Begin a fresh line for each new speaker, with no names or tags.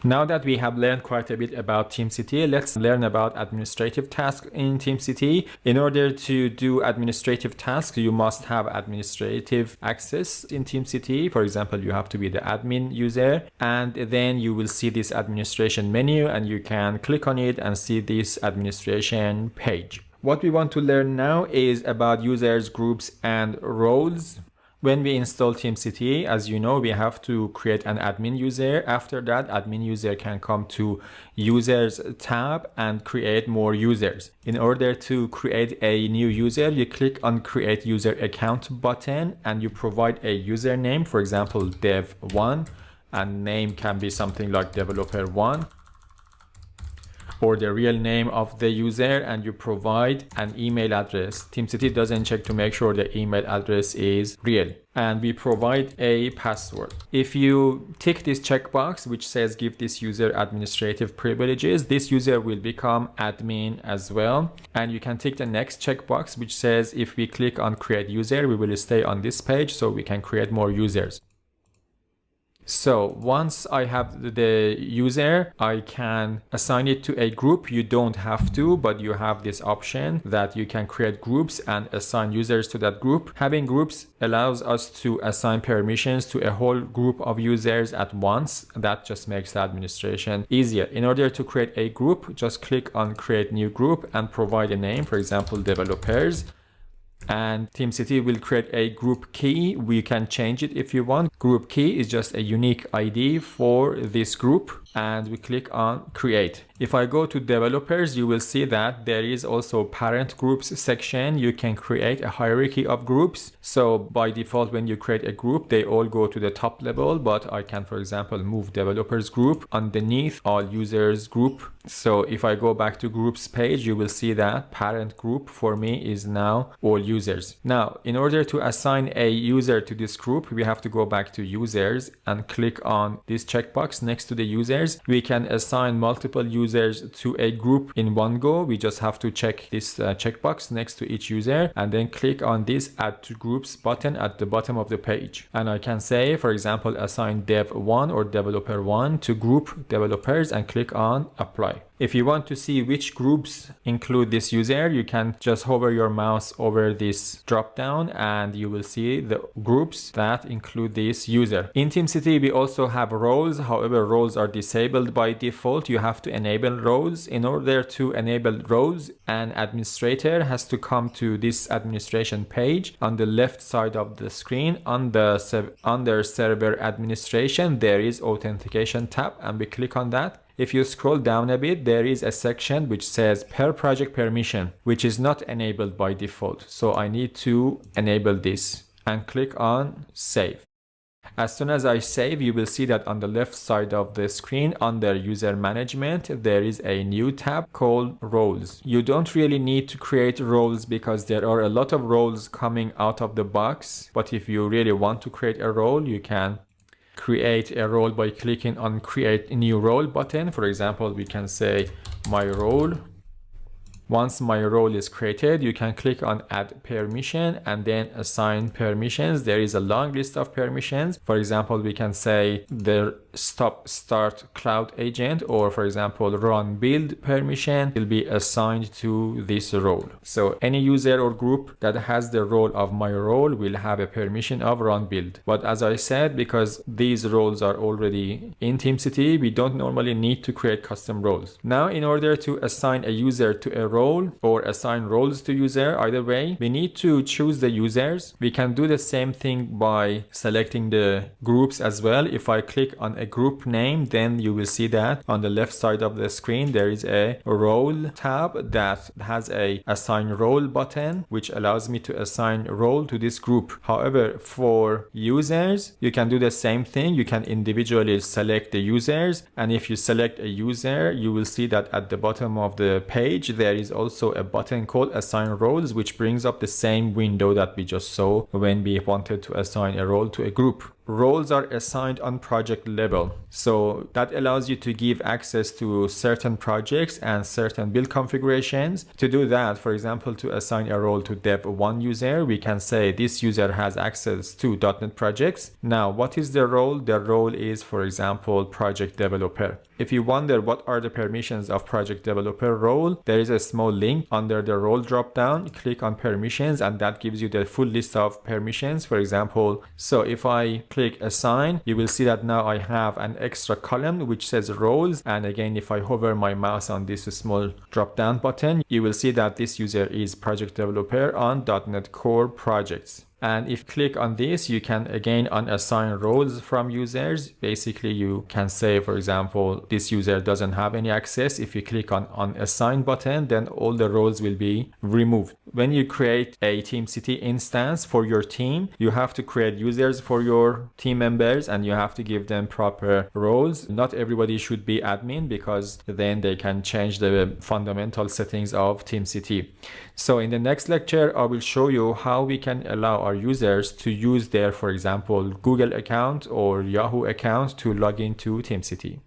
Now that we have learned quite a bit about TeamCity, let's learn about administrative tasks in TeamCity. In order to do administrative tasks, you must have administrative access in TeamCity. For example, you have to be the admin user, and then you will see this administration menu and you can click on it and see this administration page. What we want to learn now is about users, groups, and roles. When we install TeamCity, as you know, we have to create an admin user. After that, admin user can come to users tab and create more users. In order to create a new user, you click on create user account button and you provide a username, for example, dev1, and name can be something like developer1, or the real name of the user, and you provide an email address. TeamCity doesn't check to make sure the email address is real. And we provide a password. If you tick this checkbox which says give this user administrative privileges, this user will become admin as well. And you can tick the next checkbox which says if we click on create user, we will stay on this page so we can create more users. So once I have the user, I can assign it to a group. You don't have to, but you have this option that you can create groups and assign users to that group. Having groups allows us to assign permissions to a whole group of users at once. That just makes the administration easier. In order to create a group, just click on create new group and provide a name, for example, developers. And TeamCity will create a group key. We can change it if you want. Group key is just a unique ID for this group, and we click on create. If I go to developers, you will see that there is also parent groups section. You can create a hierarchy of groups. So by default, when you create a group, they all go to the top level, but I can, for example, move developers group underneath all users group. So if I go back to groups page, you will see that parent group for me is now all users. Now, in order to assign a user to this group, we have to go back to users and click on this checkbox next to the users. We can assign multiple users to a group in one go. We just have to check this checkbox next to each user and then click on this add to groups button at the bottom of the page. And I can say, for example, assign dev1 or developer1 to group developers and click on apply. If you want to see which groups include this user, you can just hover your mouse over this drop down and you will see the groups that include this user. In TeamCity, we also have roles. However, roles are disabled by default. You have to enable roles. In order to enable roles, an administrator has to come to this administration page. On the left side of the screen, under server administration, there is authentication tab, and we click on that. If you scroll down a bit, there is a section which says per project permission, which is not enabled by default. So I need to enable this and click on save. As soon as I save, you will see that on the left side of the screen under user management, there is a new tab called roles. You don't really need to create roles because there are a lot of roles coming out of the box. But if you really want to create a role, you can create a role by clicking on create a new role button. For example, we can say my role. Once my role is created, you can click on add permission and then assign permissions. There is a long list of permissions. For example, we can say the start cloud agent, or for example, run build permission will be assigned to this role. So any user or group that has the role of my role will have a permission of run build. But as I said, because these roles are already in TeamCity, we don't normally need to create custom roles. Now, in order to assign a user to a role or assign roles to user, either way, we need to choose the users. We can do the same thing by selecting the groups as well. If I click on a group name, then you will see that on the left side of the screen there is a role tab that has a assign role button, which allows me to assign role to this group. However, for users, you can do the same thing. You can individually select the users, and if you select a user, you will see that at the bottom of the page there is also a button called assign roles, which brings up the same window that we just saw when we wanted to assign a role to a group. roles are assigned on project level. So that allows you to give access to certain projects and certain build configurations. To do that, for example, to assign a role to dev1 user, we can say this user has access to .NET projects. Now, what is the role? The role is, for example, project developer. If you wonder what are the permissions of project developer role, there is a small link under the role dropdown. Click on permissions and that gives you the full list of permissions. For example, so if I click assign, you will see that now I have an extra column which says roles. And again, if I hover my mouse on this small drop-down button, you will see that this user is project developer on .NET Core projects. And if you click on this, you can again unassign roles from users. Basically, you can say, for example, this user doesn't have any access. If you click on unassign button, then all the roles will be removed. When you create a TeamCity instance for your team, you have to create users for your team members and you have to give them proper roles. Not everybody should be admin because then they can change the fundamental settings of TeamCity. So in the next lecture, I will show you how we can allow our users to use their, for example, Google account or Yahoo account to log into TeamCity.